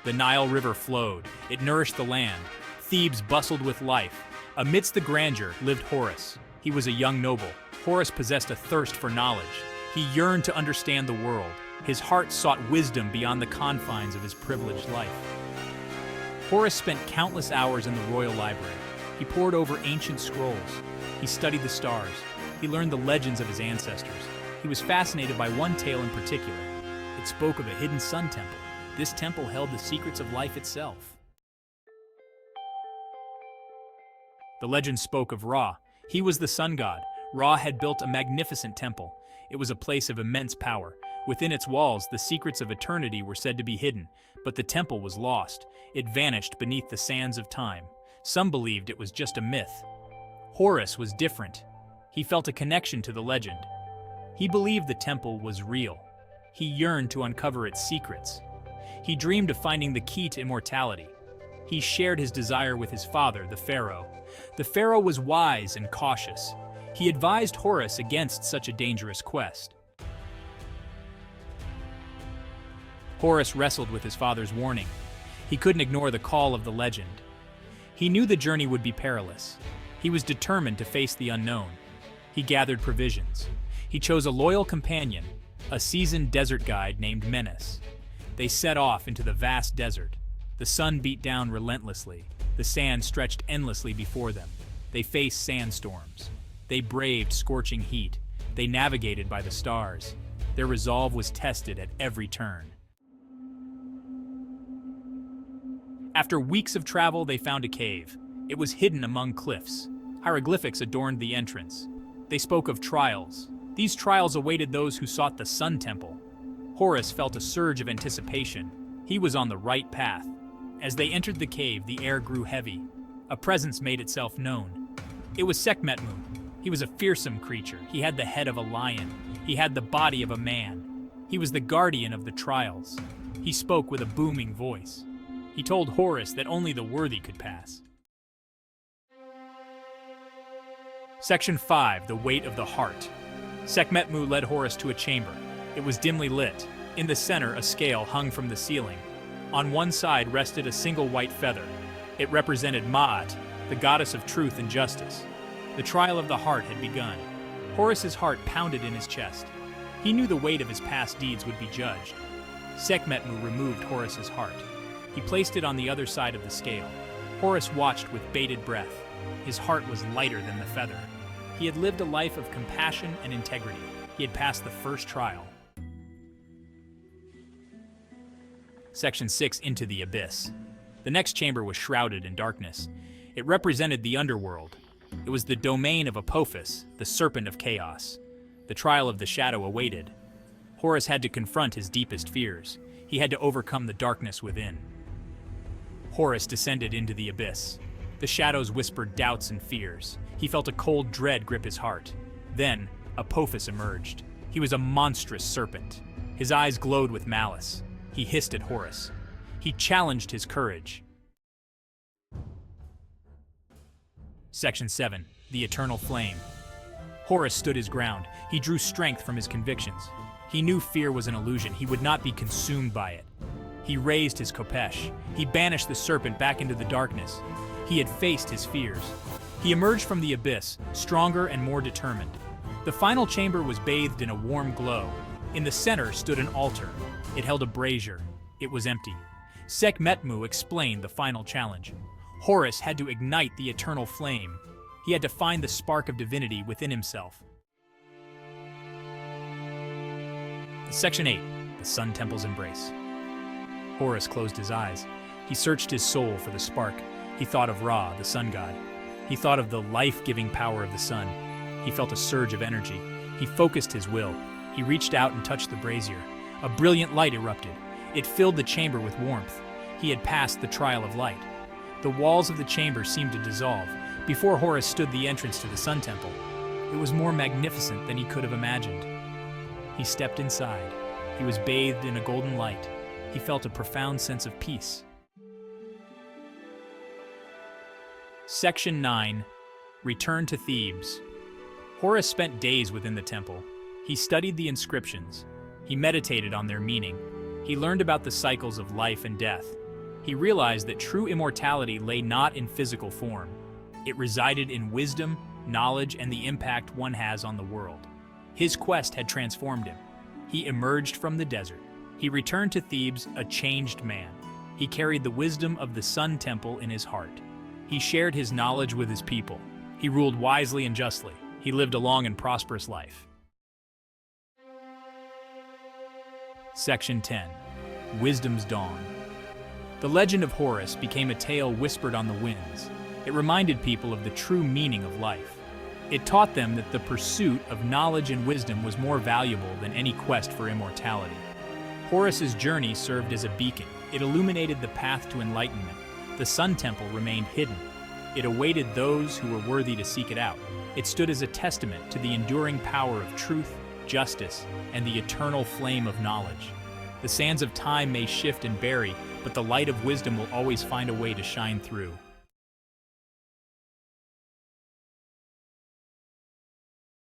The Nile River flowed. It nourished the land. Thebes bustled with life. Amidst the grandeur lived Horus. He was a young noble. Horus possessed a thirst for knowledge. He yearned to understand the world. His heart sought wisdom beyond the confines of his privileged life. Horus spent countless hours in the royal library. He pored over ancient scrolls. He studied the stars. He learned the legends of his ancestors. He was fascinated by one tale in particular. It spoke of a hidden sun temple. This temple held the secrets of life itself. The legend spoke of Ra. He was the sun god. Ra had built a magnificent temple. It was a place of immense power. Within its walls, the secrets of eternity were said to be hidden, but the temple was lost. It vanished beneath the sands of time. Some believed it was just a myth. Horus was different. He felt a connection to the legend. He believed the temple was real. He yearned to uncover its secrets. He dreamed of finding the key to immortality. He shared his desire with his father, the pharaoh. The pharaoh was wise and cautious. He advised Horus against such a dangerous quest. Horus wrestled with his father's warning. He couldn't ignore the call of the legend. He knew the journey would be perilous. He was determined to face the unknown. He gathered provisions. He chose a loyal companion, a seasoned desert guide named Menes. They set off into the vast desert. The sun beat down relentlessly. The sand stretched endlessly before them. They faced sandstorms. They braved scorching heat. They navigated by the stars. Their resolve was tested at every turn. After weeks of travel, they found a cave. It was hidden among cliffs. Hieroglyphics adorned the entrance. They spoke of trials. These trials awaited those who sought the Sun Temple. Horus felt a surge of anticipation. He was on the right path. As they entered the cave, the air grew heavy. A presence made itself known. It was Sekhmetmu. He was a fearsome creature. He had the head of a lion. He had the body of a man. He was the guardian of the trials. He spoke with a booming voice. He told Horus that only the worthy could pass. Section 5, the weight of the heart. Sekhmetmu led Horus to a chamber. It was dimly lit. In the center, a scale hung from the ceiling. On one side rested a single white feather. It represented Ma'at, the goddess of truth and justice. The trial of the heart had begun. Horus's heart pounded in his chest. He knew the weight of his past deeds would be judged. Sekhmetmu removed Horus's heart. He placed it on the other side of the scale. Horus watched with bated breath. His heart was lighter than the feather. He had lived a life of compassion and integrity. He had passed the first trial. Section 6, into the abyss. The next chamber was shrouded in darkness. It represented the underworld. It was the domain of Apophis, the serpent of chaos. The trial of the shadow awaited. Horus had to confront his deepest fears. He had to overcome the darkness within. Horus descended into the abyss. The shadows whispered doubts and fears. He felt a cold dread grip his heart. Then, Apophis emerged. He was a monstrous serpent. His eyes glowed with malice. He hissed at Horus. He challenged his courage. Section 7, the eternal flame. Horus stood his ground. He drew strength from his convictions. He knew fear was an illusion. He would not be consumed by it. He raised his khopesh. He banished the serpent back into the darkness. He had faced his fears. He emerged from the abyss, stronger and more determined. The final chamber was bathed in a warm glow. In the center stood an altar. It held a brazier. It was empty. Sekhmetmu explained the final challenge. Horus had to ignite the eternal flame. He had to find the spark of divinity within himself. Section 8, the Sun Temple's embrace. Horus closed his eyes. He searched his soul for the spark. He thought of Ra, the sun god. He thought of the life-giving power of the sun. He felt a surge of energy. He focused his will. He reached out and touched the brazier. A brilliant light erupted. It filled the chamber with warmth. He had passed the trial of light. The walls of the chamber seemed to dissolve. Before Horus stood the entrance to the Sun Temple. It was more magnificent than he could have imagined. He stepped inside. He was bathed in a golden light. He felt a profound sense of peace. Section 9, return to Thebes. Horus spent days within the temple. He studied the inscriptions. He meditated on their meaning. He learned about the cycles of life and death. He realized that true immortality lay not in physical form. It resided in wisdom, knowledge, and the impact one has on the world. His quest had transformed him. He emerged from the desert. He returned to Thebes a changed man. He carried the wisdom of the Sun Temple in his heart. He shared his knowledge with his people. He ruled wisely and justly. He lived a long and prosperous life. Section 10. Wisdom's Dawn. The legend of Horus became a tale whispered on the winds. It reminded people of the true meaning of life. It taught them that the pursuit of knowledge and wisdom was more valuable than any quest for immortality. Horus's journey served as a beacon. It illuminated the path to enlightenment. The Sun Temple remained hidden. It awaited those who were worthy to seek it out. It stood as a testament to the enduring power of truth, justice, and the eternal flame of knowledge. The sands of time may shift and bury, but the light of wisdom will always find a way to shine through.